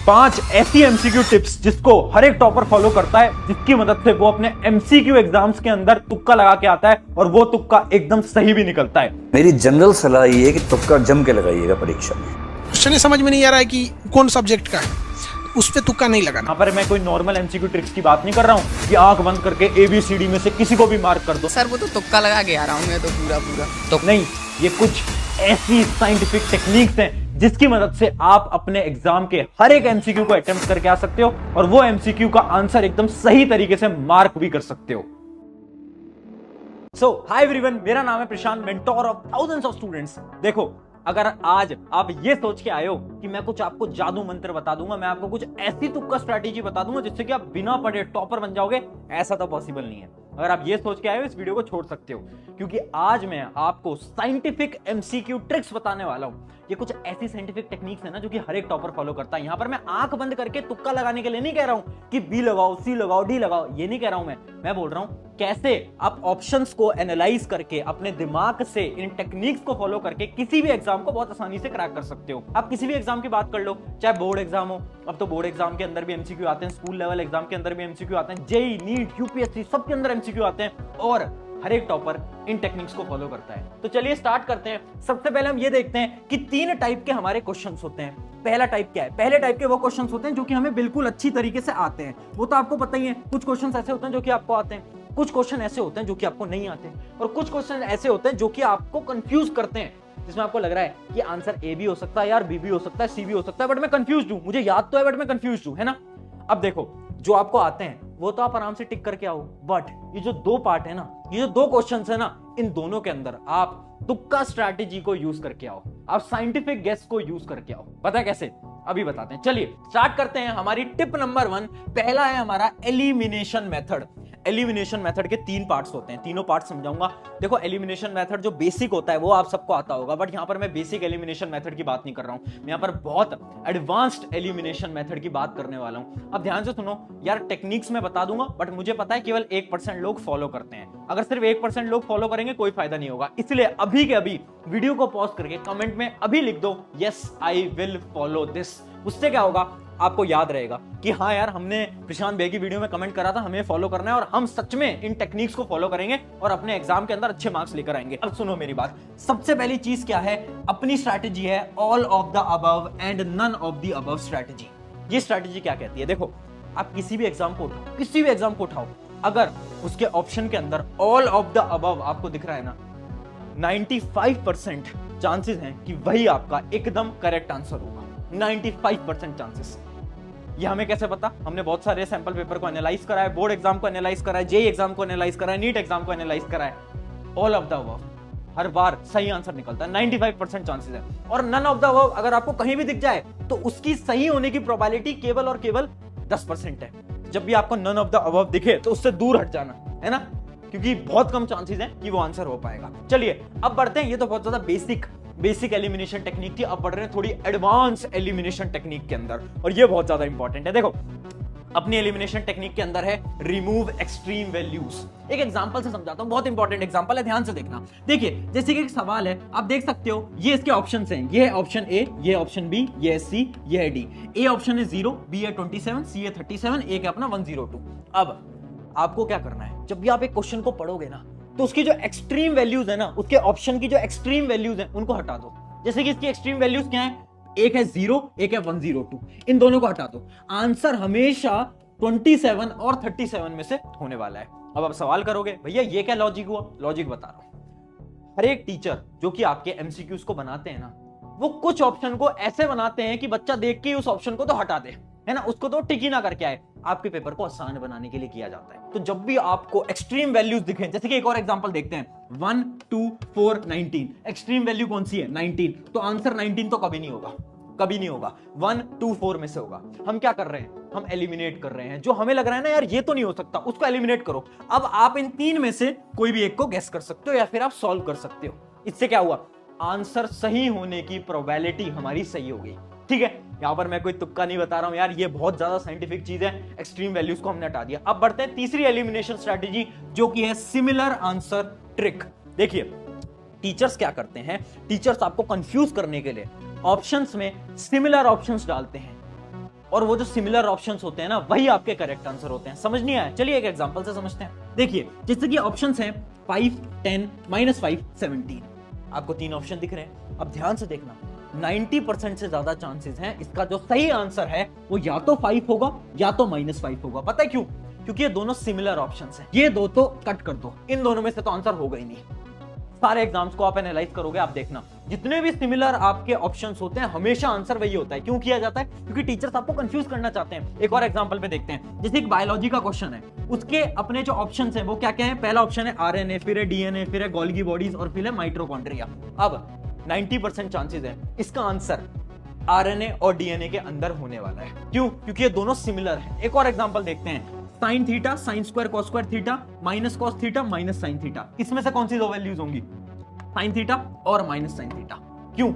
5 ऐसी MCQ tips जिसको हर एक टॉपर फॉलो करता है, जिसकी मदद से वो अपने एमसीक्यू एग्जाम्स के अंदर तुक्का लगा के आता है और वो तुक्का एकदम सही भी निकलता है। मेरी जनरल सलाह ये है कि तुक्का जम के लगाइएगा परीक्षा में। क्वेश्चन समझ में नहीं आ रहा है कि कौन सब्जेक्ट का है, उस पे तुक्का नहीं लगाना। यहाँ पर मैं कोई नॉर्मल एमसीक्यू ट्रिक्स की बात नहीं कर रहा हूँ कि आंख बंद करके ABCD में से किसी को भी मार्क कर दो। सर वो तो तुक्का लगा के आ रहा हूँ मैं तो पूरा तो नहीं, ये कुछ ऐसी साइंटिफिक टेक्निक्स हैं जिसकी मदद से आप अपने एग्जाम के हर एक एमसीक्यू को अटेम्प्ट करके आ सकते हो और वो एमसीक्यू का आंसर एकदम सही तरीके से मार्क भी कर सकते हो। हाय एवरीवन, मेरा नाम है Prashant, mentor of thousands of students. देखो, अगर आज आप ये सोच के आए हो कि मैं कुछ आपको जादू मंत्र बता दूंगा, मैं आपको कुछ ऐसी तुक्का स्ट्रैटेजी बता दूंगा जिससे कि आप बिना पढ़े टॉपर बन जाओगे, ऐसा तो पॉसिबल नहीं है। अगर आप ये सोच के आए हो, इस वीडियो को छोड़ सकते हो, क्योंकि आज मैं आपको साइंटिफिक एमसीक्यू ट्रिक्स बताने वाला हूं। ये कुछ ऐसी साइंटिफिक टेक्निक्स है ना जो कि हर एक टॉपर फॉलो करता है। यहां पर मैं आंख बंद करके तुक्का लगाने के लिए नहीं कह रहा हूं कि बी लगाओ, सी लगाओ, डी लगाओ, ये नहीं कह रहा हूं मैं बोल रहा हूं कैसे आप ऑप्शंस को एनालाइज करके अपने दिमाग से इन टेक्निक्स को फॉलो करके किसी भी एग्जाम को बहुत आसानी से क्रैक कर सकते हो। आप किसी भी एग्जाम की बात कर लो, चाहे बोर्ड एग्जाम हो, अब तो बोर्ड एग्जाम के अंदर भी एमसीक्यू आते हैं, स्कूल लेवल एग्जाम के अंदर भी एमसीक्यू आते हैं, जेईई, नीट, यूपीएससी सबके अंदर एमसीक्यू आते हैं और हर एक टॉपर इन टेक्निक्स को फॉलो करता है। तो चलिए स्टार्ट करते हैं। सबसे पहले हम ये देखते हैं कि 3 टाइप के हमारे क्वेश्चंस होते हैं। पहला टाइप क्या है? पहले टाइप के वो क्वेश्चंस होते हैं जो कि हमें बिल्कुल अच्छी तरीके से आते हैं, वो तो आपको पता ही है। कुछ क्वेश्चंस ऐसे होते हैं जो कि आपको आते हैं, कुछ क्वेश्चन ऐसे होते हैं जो कि आपको नहीं आते, और कुछ क्वेश्चन ऐसे होते हैं जो कि आपको कंफ्यूज करते हैं, जिसमें आपको लग रहा है कि आंसर ए भी हो सकता है, यार बी भी हो सकता है, सी भी हो सकता है, बट मैं कंफ्यूज हूं, मुझे याद तो है बट मैं कंफ्यूज हूं, है ना। अब देखो, जो आपको आते हैं वो तो आप आराम से टिक करके आओ, बट ये जो 2 पार्ट है ना, ये जो 2 क्वेश्चंस है ना, इन दोनों के अंदर आप तुक्का स्ट्रैटेजी को यूज करके आओ, आप साइंटिफिक गेस को यूज करके आओ। पता है कैसे? अभी बताते हैं। चलिए स्टार्ट करते हैं। हमारी टिप नंबर 1, पहला है हमारा एलिमिनेशन मेथड। एलिमिनेशन मेथड के 3 पार्ट्स होते हैं, तीनों पार्ट समझाऊंगा। देखो, एलिमिनेशन मेथड जो बेसिक होता है वो आप सबको आता होगा, बट यहां पर मैं बेसिक एलिमिनेशन मेथड की बात नहीं कर रहा हूं, मैं यहां पर बहुत एडवांस्ड एलिमिनेशन मेथड की बात करने वाला हूं। अब ध्यान से सुनो यार, टेक्निक्स में बता दूंगा, बट मुझे पता है केवल 1% लोग फॉलो करते हैं। अगर सिर्फ 1% लोग फॉलो करेंगे कोई फायदा नहीं होगा, इसलिए अभी के अभी वीडियो को पॉज करके कमेंट में अभी लिख दो yes I will follow this. उससे क्या होगा, आपको याद रहेगा कि हाँ यार, हमने प्रशांत भाई की वीडियो में कमेंट करा था, हमें फॉलो करना है और हम सच में इन टेक्निक्स को फॉलो करेंगे और अपने एग्जाम के अंदर अच्छे मार्क्स लेकर आएंगे। अब सुनो मेरी बात, सबसे पहली चीज क्या है, अपनी स्ट्रैटेजी है all of the above and none of the above strategy. ये स्ट्रैटेजी क्या कहती है? देखो, आप किसी भी एग्जाम को उठाओ, किसी भी एग्जाम को उठाओ, अगर उसके ऑप्शन के अंदर ऑल ऑफ द अबव आपको दिख रहा है ना, 95% चांसेस हैं कि वही आपका एकदम करेक्ट आंसर होगा। 95% चांसेस। ये हमें कैसे पता? हमने बहुत सारे सैंपल पेपर को एनालाइज करा है, बोर्ड एग्जाम को एनालाइज करा है, जेईई एग्जाम को एनालाइज करा है, नीट एग्जाम को एनालाइज करा है। ऑल ऑफ द अबव हर बार सही आंसर निकलता है, 95% चांसेस है। और नन ऑफ द अबव अगर आपको कहीं भी दिख जाए तो उसकी सही होने की प्रोबेबिलिटी केवल और केवल 10% है। जब भी आपको नन ऑफ द अबव दिखे तो उससे दूर हट जाना, है ना, क्योंकि बहुत कम चांसेस हैं कि वो आंसर हो पाएगा। चलिए अब बढ़ते हैं। ये तो बहुत ज्यादा बेसिक एलिमिनेशन टेक्निक थी, अब बढ़ रहे हैं थोड़ी एडवांस एलिमिनेशन टेक्निक के अंदर, और ये बहुत ज्यादा इंपॉर्टेंट है। देखो, अपनी एलिमिनेशन टेक्निक के अंदर है रिमूव एक्सट्रीम वैल्यूज। एक एग्जांपल से समझाता हूं, बहुत इंपॉर्टेंट एग्जांपल है, ध्यान से देखना। देखिए, जैसे कि एक सवाल है, आप देख सकते हो ये इसके ऑप्शंस हैं, ये है ऑप्शन ए, ये ऑप्शन बी, ये है सी, ये है डी। ए ऑप्शन है 0, बी है 27, सी है 37, ए है अपना 102। अब आपको क्या करना है, जब भी आप एक क्वेश्चन को पढ़ोगे ना, तो उसकी जो एक्सट्रीम वैल्यूज है ना, उसके ऑप्शन की जो एक्सट्रीम वैल्यूज हैं उनको हटा दो। जैसे कि इसकी एक्सट्रीम वैल्यूज क्या है, एक है 0, एक है 102, इन दोनों को हटा दो। आंसर हमेशा 27 और 37 में से होने वाला है। अब आप सवाल करोगे, भैया ये क्या लॉजिक हुआ? लॉजिक बता रहा हूं। हर एक टीचर जो कि आपके एमसीक्यूज को बनाते हैं ना, वो कुछ ऑप्शन को ऐसे बनाते हैं कि बच्चा देख के उस ऑप्शन को तो हटा दे, है ना, उसको तो टिक ही ना करके आए। आपके पेपर को आसान बनाने के लिए किया जाता है। तो जब भी आपको एक्सट्रीम वैल्यूज दिखें, जैसे कि एक और एग्जांपल देखते हैं, 1 2 4 19, एक्सट्रीम वैल्यू कौन सी है? 19, तो आंसर 19 तो कभी नहीं होगा, कभी नहीं होगा, 1 2 4 में से होगा। हम क्या कर रहे हैं, हम एलिमिनेट कर रहे हैं। जो हमें लग रहा है ना यार ये तो नहीं हो सकता, उसको एलिमिनेट करो। अब आप इन 3 में से कोई भी एक को गेस कर सकते हो या फिर आप सॉल्व कर सकते हो। इससे क्या हुआ, आंसर सही होने की प्रोबेबिलिटी हमारी सही हो गई। ठीक है, यहां पर मैं कोई तुक्का नहीं बता रहा हूं यार, ये बहुत ज्यादा साइंटिफिक चीज है। एक्सट्रीम वैल्यूज को हमने हटा दिया। अब बढ़ते हैं तीसरी एलिमिनेशन स्ट्रेटेजी, जो कि है सिमिलर आंसर ट्रिक। देखिए, टीचर्स क्या करते हैं, टीचर्स आपको कंफ्यूज करने के लिए ऑप्शंस में सिमिलर ऑप्शंस डालते हैं। और वो जो सिमिलर ऑप्शंस होते हैं ना वही आपके करेक्ट आंसर होते हैं। समझ नहीं आया? चलिए एक एग्जांपल से समझते हैं। देखिए जैसे कि ऑप्शंस हैं 5, 10, -5, 17। आपको 3 ऑप्शन दिख रहे हैं। अब ध्यान से देखना, 90% से ज्यादा चांसेस हैं इसका जो सही आंसर है वो या तो 5 होगा या तो -5 होगा। पता है क्यों? क्योंकि ये दोनों सिमिलर ऑप्शंस हैं। ये दो तो कट कर दो, इन दोनों में से तो आंसर होगा ही नहीं। सारे एग्जाम्स को आप एनालाइज करोगे, आप देखना जितने भी सिमिलर आपके ऑप्शंस होते हैं हमेशा आंसर वही होता है। क्यों किया जाता है? क्योंकि टीचर्स आपको कंफ्यूज करना चाहते हैं। एक और एग्जांपल पे देखते हैं, जैसे एक बायोलॉजी का क्वेश्चन है, उसके अपने जो ऑप्शंस हैं वो क्या क्या है? पहला ऑप्शन है आरएनए, फिर है डीएनए, फिर है गोल्गी बॉडीज और फिर है माइटोकॉन्ड्रिया। अब 90% चांसेस है इसका आंसर आरएनए और डीएनए के अंदर होने वाला है। क्यों? क्योंकि ये दोनों सिमिलर है। एक और एग्जांपल देखते हैं, sine theta, sine square cos square theta, minus cos theta, minus sine theta. इसमें से कौन सी दो वैल्यूज होंगी? साइन थीटा और माइनस साइन थीटा। क्यों?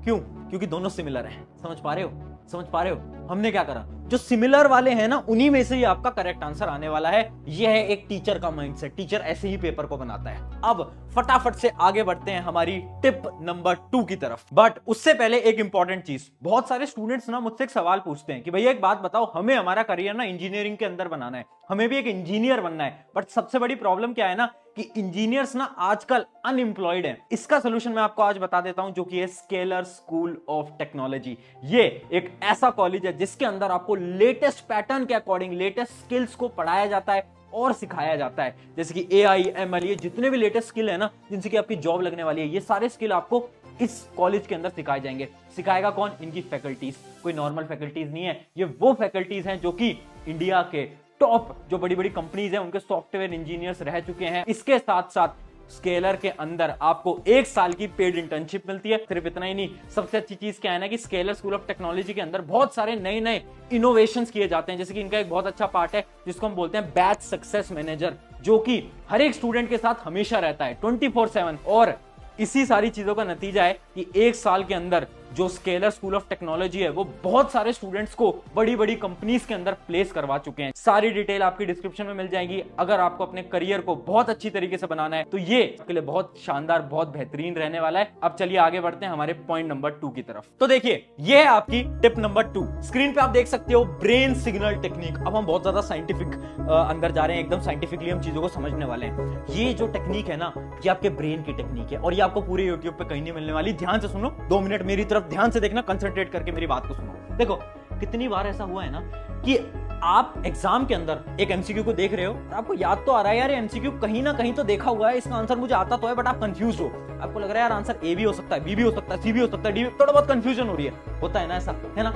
क्योंकि दोनों सिमिलर हैं। समझ पा रहे हो? हमने क्या करा, जो सिमिलर वाले हैं ना उन्हीं में से ही आपका करेक्ट आंसर आने वाला है। यह है एक टीचर का माइंडसेट। टीचर ऐसे ही पेपर को बनाता है। अब फटाफट से आगे बढ़ते हैं हमारी टिप नंबर 2 की तरफ। बट उससे पहले एक इंपॉर्टेंट चीज, बहुत सारे स्टूडेंट्स ना मुझसे एक सवाल पूछते हैं कि भैया एक बात बताओ, हमें हमारा करियर ना इंजीनियरिंग के अंदर बनाना है, हमें भी एक इंजीनियर बनना है, बट सबसे बड़ी प्रॉब्लम क्या है ना कि इंजीनियर्स ना आजकल अनएम्प्लॉयड हैं। इसका सोल्यूशन मैं आपको आज बता देता हूं, जो कि है स्केलर स्कूल ऑफ टेक्नोलॉजी। ये एक ऐसा कॉलेज है जिसके अंदर आपको लेटेस्ट पैटर्न के अकॉर्डिंग लेटेस्ट स्किल्स को पढ़ाया जाता है और सिखाया जाता है। जैसे कि AI, ML, ये जितने भी लेटेस्ट स्किल है ना जिनसे कि आपकी जॉब लगने वाली है, ये सारे स्किल आपको इस कॉलेज के अंदर सिखाए जाएंगे। सिखाएगा कौन? इनकी फैकल्टीज। कोई नॉर्मल फैकल्टीज नहीं है, ये वो फैकल्टीज हैं जो कि इंडिया के टॉप जो बड़ी बड़ी कंपनीज हैं उनके सॉफ्टवेयर इंजीनियर्स रह चुके हैं। इसके साथ साथ स्केलर के अंदर आपको 1 साल की पेड इंटर्नशिप मिलती है। सिर्फ इतना ही नहीं, सबसे अच्छी चीज क्या है ना कि स्केलर स्कूल ऑफ टेक्नोलॉजी के अंदर बहुत सारे नए नए इनोवेशंस किए जाते हैं। जैसे कि इनका एक बहुत अच्छा पार्ट है जिसको हम बोलते हैं बैच सक्सेस मैनेजर, जो कि हर एक स्टूडेंट के साथ हमेशा रहता है 24/7। और इसी सारी चीजों का नतीजा है कि 1 साल के अंदर जो स्केलर स्कूल ऑफ टेक्नोलॉजी है वो बहुत सारे स्टूडेंट्स को बड़ी बड़ी कंपनीज के अंदर प्लेस करवा चुके हैं। सारी डिटेल आपकी डिस्क्रिप्शन में मिल जाएगी। अगर आपको अपने करियर को बहुत अच्छी तरीके से बनाना है तो ये आपके लिए बहुत शानदार, बहुत बेहतरीन रहने वाला है। अब चलिए आगे बढ़ते हैं हमारे पॉइंट नंबर 2 की तरफ। तो देखिए ये है आपकी टिप नंबर 2। स्क्रीन पे आप देख सकते हो ब्रेन सिग्नल टेक्निक। अब हम बहुत ज्यादा साइंटिफिक अंदर जा रहे हैं, एकदम साइंटिफिकली हम चीजों को समझने वाले हैं। ये जो टेक्निक है ना ये आपके ब्रेन की टेक्निक है और ये आपको पूरे यूट्यूब पे कहीं नहीं मिलने वाली। ध्यान से सुनो, 2 मिनट मेरी तरफ ध्यान से देखना, कंसंट्रेट करके मेरी बात को सुनो। देखो कितनी बार ऐसा हुआ है ना कि आप एग्जाम के अंदर एक एमसीक्यू को देख रहे हो, आपको याद तो आ रहा है यार एमसीक्यू कहीं ना कहीं तो देखा हुआ है, इसका आंसर मुझे आता तो है, बट आप कंफ्यूज हो। आपको लग रहा है यार आंसर ए भी हो सकता है, बी भी हो सकता है, सी भी हो सकता है, डी भी। थोड़ा बहुत कंफ्यूजन हो रही है, होता है ना ऐसा, है ना?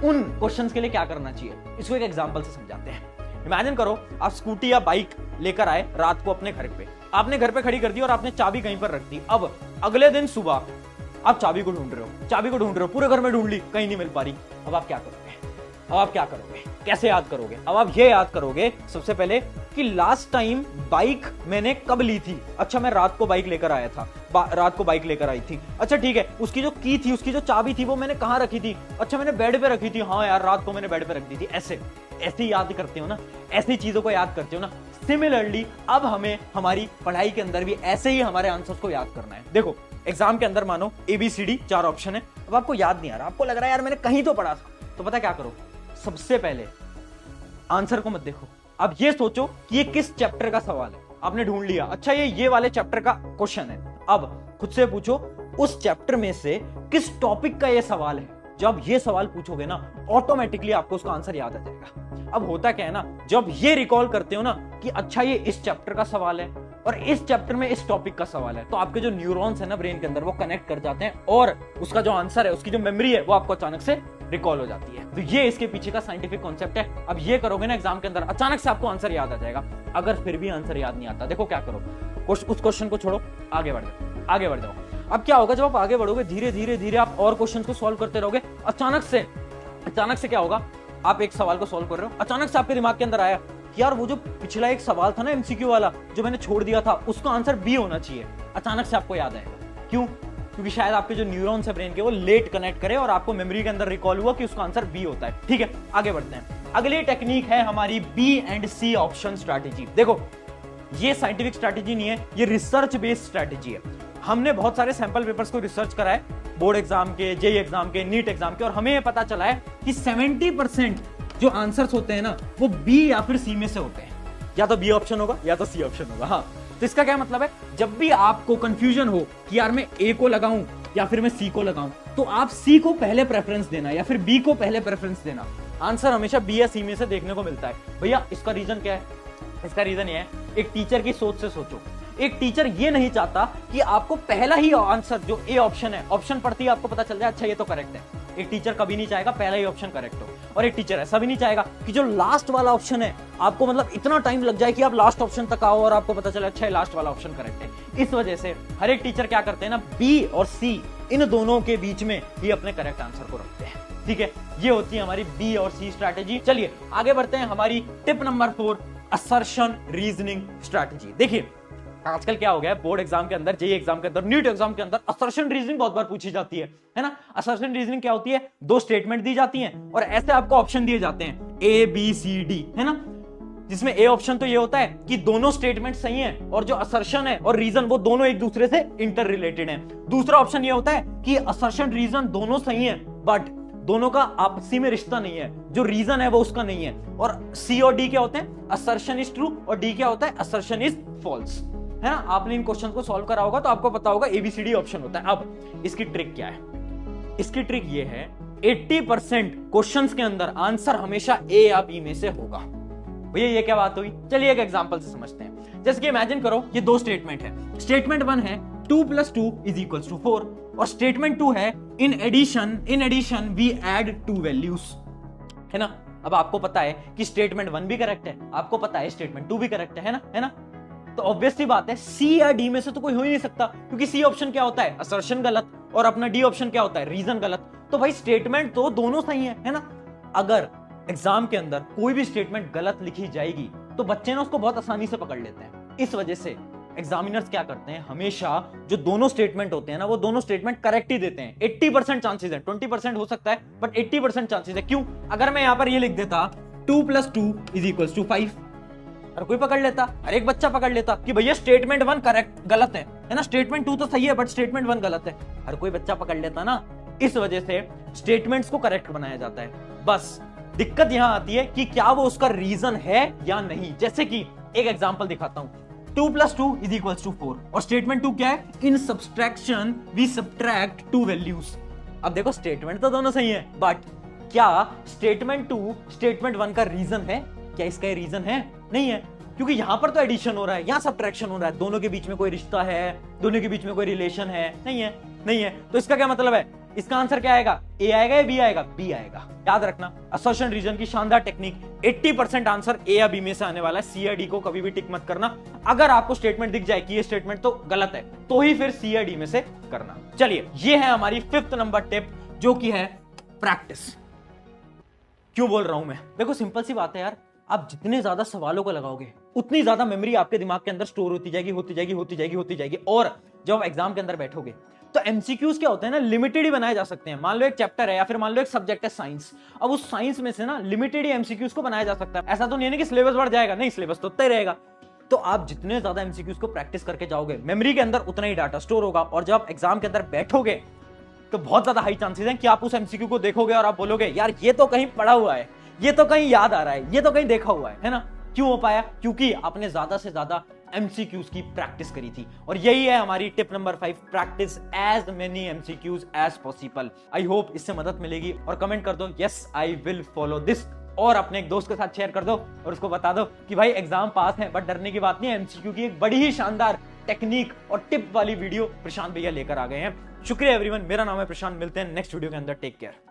उन क्वेश्चंस के लिए क्या करना चाहिए इसको एक एग्जांपल से समझाते हैं। इमेजिन करो आप स्कूटी या बाइक लेकर आए रात को अपने घर पे, आपने घर पे खड़ी कर दी और आपने चाबी कहीं पर रख दी। अब अगले दिन सुबह आप चाबी को ढूंढ रहे हो, पूरे घर में ढूंढ ली, कहीं नहीं मिल पा रही। अब आप क्या करोगे? कैसे याद करोगे? अब आप ये याद करोगे सबसे पहले कि लास्ट टाइम बाइक मैंने कब ली थी। अच्छा मैं रात को बाइक लेकर आया था, रात को बाइक लेकर आई थी। अच्छा ठीक है, उसकी जो की थी, उसकी जो चाबी थी वो मैंने कहाँ रखी थी? अच्छा मैंने बेड पे रखी थी। हाँ यार रात को मैंने बेड पे रख दी थी। ऐसे याद करते हो ना, ऐसी चीजों को याद करते हो ना। सिमिलरली अब हमें हमारी पढ़ाई के अंदर भी ऐसे ही हमारे आंसर्स को याद करना है। देखो एग्जाम के अंदर मानो ABCD 4 ऑप्शन है, अब आपको याद नहीं आ रहा, आपको लग रहा है यार मैंने कहीं तो पढ़ा था, तो पता क्या करो, सबसे पहले आंसर को मत देखो, अब ये सोचो कि ये किस चैप्टर का सवाल है। आपने ढूंढ लिया, अच्छा ये वाले चैप्टर का क्वेश्चन है। अब खुद से पूछो उस चैप्टर में से किस टॉपिक का ये सवाल है। जब ये सवाल पूछोगे ना ऑटोमेटिकली आपको उसका आंसर याद आ जाएगा। अब होता क्या है ना, जब ये रिकॉल करते हो ना कि अच्छा ये इस चैप्टर का सवाल है और इस चैप्टर में इस टॉपिक का सवाल है, तो आपके जो न्यूरॉन्स है ना ब्रेन के अंदर वो कनेक्ट कर जाते हैं और उसका जो आंसर है, उसकी जो मेमोरी है वो आपको अचानक से रिकॉल हो जाती है। तो ये इसके पीछे का साइंटिफिक कॉन्सेप्ट है। अब ये करोगे ना एग्जाम के अंदर, अचानक से आपको आंसर याद आ जाएगा। अगर फिर भी आंसर याद नहीं आता, देखो क्या करो, उस क्वेश्चन को छोड़ो, आगे बढ़ जाओ। अब क्या होगा, जब आप आगे बढ़ोगे धीरे धीरे आप और क्वेश्चन को सॉल्व करते रहोगे। अचानक से क्या होगा, आप एक सवाल को सॉल्व कर रहे हो, अचानक से आपके दिमाग के अंदर आया कि यार वो जो पिछला एक सवाल था ना MCQ वाला जो मैंने छोड़ दिया था, उसका आंसर बी होना चाहिए। अचानक से आपको याद आएगा। क्यों? क्योंकि शायद आपके जो न्यूरॉन्स है ब्रेन के वो लेट कनेक्ट करे और आपको मेमोरी के अंदर रिकॉल हुआ कि उसका आंसर बी होता है। ठीक है, आगे बढ़ते हैं। अगली टेक्निक है हमारी B&C ऑप्शन स्ट्रैटेजी। देखो ये साइंटिफिक स्ट्रैटेजी नहीं है, ये रिसर्च बेस्ड स्ट्रैटेजी है। हमने बहुत सारे सैंपल पेपर्स को रिसर्च करा है बोर्ड एग्जाम के, जेई एग्जाम के, नीट एग्जाम के, और हमें ये पता चला है कि 70% जो आंसर्स होते हैं ना वो बी या फिर सी में से होते हैं। या तो बी ऑप्शन होगा या तो सी ऑप्शन होगा। हाँ, तो इसका क्या मतलब है, जब भी आपको कंफ्यूजन हो कि यार मैं ए को लगाऊं या फिर मैं सी को लगाऊं, तो आप सी को पहले प्रेफरेंस देना या फिर बी को पहले प्रेफरेंस देना। आंसर हमेशा बी या सी में से देखने को मिलता है। भैया इसका रीजन क्या है? इसका रीजन ये है, एक टीचर की सोच से सोचो। एक टीचर ये नहीं चाहता कि आपको पहला ही आंसर जो ए ऑप्शन है, ऑप्शन पढ़ती है आपको पता चल जाए अच्छा ये तो करेक्ट है। एक टीचर कभी नहीं चाहेगा पहला ही ऑप्शन करेक्ट हो, और एक टीचर ऐसा भी नहीं चाहेगा कि जो लास्ट वाला ऑप्शन है आपको मतलब इतना टाइम लग जाए कि आप लास्ट ऑप्शन तक आओ और आपको पता चले अच्छा है लास्ट वाला ऑप्शन करेक्ट है। इस वजह से हर एक टीचर क्या करते हैं ना, बी और सी इन दोनों के बीच में ही अपने करेक्ट आंसर को रखते हैं। ठीक है, ये होती है हमारी बी और सी स्ट्रैटेजी। चलिए आगे बढ़ते हैं। हमारी tip number 4, assertion reasoning strategy. देखिए आजकल क्या हो गया है, बोर्ड एग्जाम के अंदर, जेईई एग्जाम के अंदर, नीट एग्जाम के अंदर असर्शन रीजनिंग बहुत बार पूछी जाती है ना। असर्शन रीजनिंग क्या होती है, दो स्टेटमेंट दी जाती हैं और ऐसे आपको ऑप्शन दिए जाते हैं ए बी सी डी, है ना। जिसमें ए ऑप्शन तो ये होता है कि दोनों स्टेटमेंट सही हैं और जो असर्शन है और रीजन वो दोनों एक दूसरे से इंटर रिलेटेड हैं। दूसरा ऑप्शन ये होता है कि असर्शन रीजन दोनों सही हैं बट दोनों का आपसी में रिश्ता नहीं है, जो रीजन है वो उसका नहीं है। और सी और डी क्या होते हैं, असर्शन इज ट्रू और डी क्या होता है, असर्शन इज फॉल्स, है ना। आपने इन क्वेश्चन को सॉल्व करा होगा तो आपको पता होगा एबीसीडी ऑप्शन होता है। अब इसकी ट्रिक क्या है, इसकी ट्रिक ये है 80% क्वेश्चंस के अंदर आंसर हमेशा ए या बी में से होगा। भैया ये क्या बात हुई, चलिए एक एग्जांपल से समझते हैं। जैसे कि इमेजिन करो ये दो स्टेटमेंट है। स्टेटमेंट 1 है 2 + 2 = 4 और स्टेटमेंट 2 है in addition we add 2 values, है ना। अब आपको पता है कि स्टेटमेंट 1 भी करेक्ट है, आपको पता है स्टेटमेंट 2 भी करेक्ट है ना। तो ऑब्वियसली बात है सी या डी में से तो कोई हो ही नहीं सकता, क्योंकि सी ऑप्शन क्या होता है, असर्शन गलत, और अपना डी ऑप्शन क्या होता है, रीजन गलत। तो भाई स्टेटमेंट तो दोनों सही है ना। अगर एग्जाम के अंदर कोई भी स्टेटमेंट गलत लिखी जाएगी तो बच्चे ना उसको बहुत आसानी से पकड़ लेते हैं। इस वजह से एग्जामिनर्स क्या करते हैं, हमेशा जो दोनों स्टेटमेंट होते हैं ना वो दोनों स्टेटमेंट करेक्ट ही देते हैं। 80% चांसेस है, 20% हो सकता है बट 80% चांसेस है। क्यों? अगर मैं यहां पर ये लिख देता 2 + 2 = 5, हर कोई पकड़ लेता, हर एक बच्चा पकड़ लेता कि भैया स्टेटमेंट 1 करेक्ट गलत है ना, स्टेटमेंट 2 तो सही है बट स्टेटमेंट 1 गलत है, हर कोई बच्चा पकड़ लेता ना। इस वजह से स्टेटमेंट्स को करेक्ट बनाया जाता है। बस दिक्कत यहां आती है कि क्या वो उसका रीजन है या नहीं। जैसे कि एक एग्जांपल दिखाता हूं, 2 + 2 = 4 और स्टेटमेंट 2 क्या है, इन सब्सट्रैक्शन वी सब्ट्रैक्ट 2 वैल्यूज। अब देखो स्टेटमेंट तो दोनों सही है बट क्या स्टेटमेंट 2 स्टेटमेंट 1 का रीजन है? क्या इसका रीजन है? नहीं है, क्योंकि यहां पर तो एडिशन हो रहा है, यहां सब्ट्रैक्शन हो रहा है, दोनों के बीच में कोई रिश्ता है, दोनों के बीच में कोई रिलेशन है? नहीं है। तो इसका क्या मतलब है, इसका आंसर क्या आएगा, ए आएगा या बी आएगा? बी आएगा। याद रखना असर्शन रीजन की शानदार टेक्निक, 80% आंसर ए या बी में से आने वाला है। सी या डी को कभी भी टिक मत करना। अगर आपको स्टेटमेंट दिख जाए कि ये स्टेटमेंट तो गलत है तो ही फिर सी या डी में से करना। चलिए ये है हमारी 5th नंबर टिप जो कि है प्रैक्टिस। क्यों बोल रहा हूं मैं, देखो सिंपल सी बात है यार, आप जितने ज्यादा सवालों को लगाओगे उतनी ज्यादा मेमोरी आपके दिमाग के अंदर स्टोर होती जाएगी और जब आप एग्जाम के अंदर बैठोगे तो एमसीक्यूज क्या होते हैं ना, लिमिटेड ही बनाए जा सकते हैं। मान लो एक चैप्टर है या फिर मान लो एक सब्जेक्ट है साइंस, अब उस साइंस में से ना लिमिटेड ही एमसीक्यूज को बनाया जा सकता है। ऐसा तो नहीं है कि सिलेबस बढ़ जाएगा, नहीं, सिलेबस तो उतना ही रहेगा। तो आप जितने ज्यादा एमसीक्यूज को प्रैक्टिस करके जाओगे मेमोरी के अंदर उतना ही डाटा स्टोर होगा और जब आप एग्जाम के अंदर बैठोगे तो बहुत ज्यादा हाई चांसेस हैं कि आप उस एमसीक्यू को देखोगे और आप बोलोगे यार ये तो कहीं पढ़ा हुआ है, ये तो कहीं याद आ रहा है, ये तो कहीं देखा हुआ है ना। क्यों हो पाया? क्योंकि आपने ज्यादा से ज्यादा एमसीक्यूज की प्रैक्टिस करी थी। और यही है हमारी tip number 5, practice as many MCQs as possible. I hope इससे मदद मिलेगी और कमेंट कर दो yes I will follow this, और अपने एक दोस्त के साथ शेयर कर दो और उसको बता दो कि भाई एग्जाम पास है बट डरने की बात नहीं है। एमसीक्यू की एक बड़ी ही शानदार टेक्निक और टिप वाली वीडियो प्रशांत भैया लेकर आ गए हैं। शुक्रिया एवरीवन, मेरा नाम है प्रशांत, मिलते हैं नेक्स्ट वीडियो के अंदर, टेक केयर।